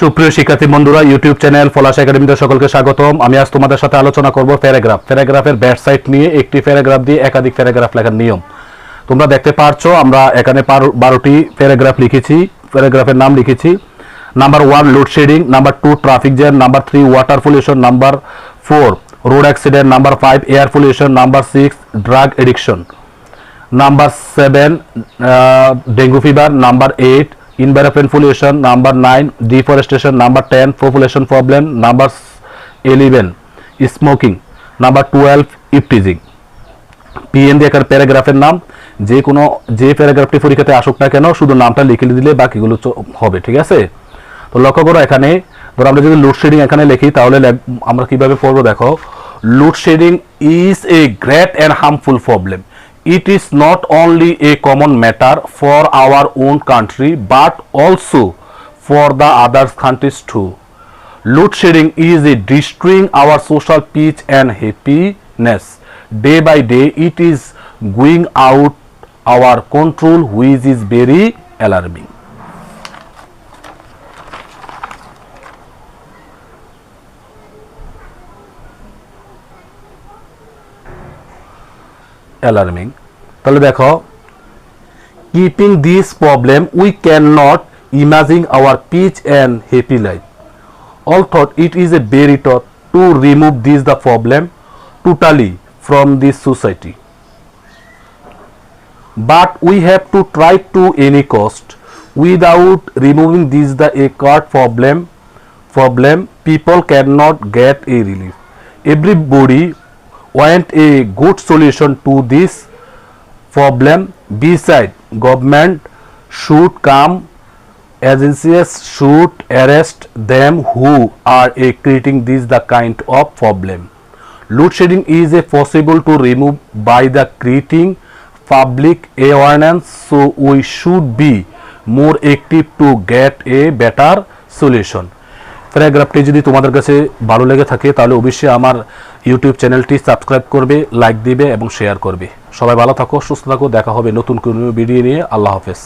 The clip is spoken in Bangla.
সুপ্রিয় শিক্ষার্থী বন্ধুরা, ইউটিউব চ্যানেল ফলাশ একাডেমিতে সকলকে স্বাগতম। আমি আজ তোমাদের সাথে আলোচনা করব প্যারাগ্রাফের ব্যাট সাইড নিয়ে। একটি প্যারাগ্রাফ দিয়ে একাধিক প্যারাগ্রাফ লেখার নিয়ম। তোমরা দেখতে পারছো আমরা এখানে 12টি প্যারাগ্রাফ লিখেছি, প্যারাগ্রাফের নাম লিখেছি। Number 1 load shedding, number 2 traffic jam, number 3 water pollution, number 4 road accident, number 5 air pollution, number 6 drug addiction, number 7 dengue fever, number 8 environment pollution, number 9 deforestation, number 10 population problem, number 11 smoking, number 12 ifteasing। PN দিয়ে একটা প্যারাগ্রাফের নাম, যে প্যারাগ্রাফটি পরীক্ষাতে আসুক না কেন শুধু নামটা লিখে দিলে বাকিগুলো হবে, ঠিক আছে? তো লক্ষ্য করো, এখানে ধরো আমরা যদি লোডশেডিং এখানে লিখি তাহলে আমরা কিভাবে পড়বো দেখো। Load shedding is a great and harmful problem. It is not only a common matter for our own country but also for the other countries too. Load shedding is destroying our social peace and happiness. Day by day it is going out our control, which is very alarming. Alarming. তাহলে দেখো, keeping this problem we cannot imagine our peace and happy life. Although it is a very tough to remove this the problem totally from this society, but we have to try to any cost. Without removing this the card problem people cannot get a relief. Everybody want a good solution to this problem. Beside, government should come, agencies should arrest them who are creating this the kind of problem. Load shedding is possible to remove by the creating public awareness, so we should be more active to get a better solution. প্যারাগ্রাফটি যদি তোমাদের কাছে ভালো লেগে থাকে তাহলে অবশ্যই আমার ইউটিউব চ্যানেলটি সাবস্ক্রাইব করবে, লাইক দিবে এবং শেয়ার করবে। সবাই ভালো থাকো, সুস্থ থাকো, দেখা হবে নতুন কোনো ভিডিও নিয়ে। আল্লাহ হাফেজ।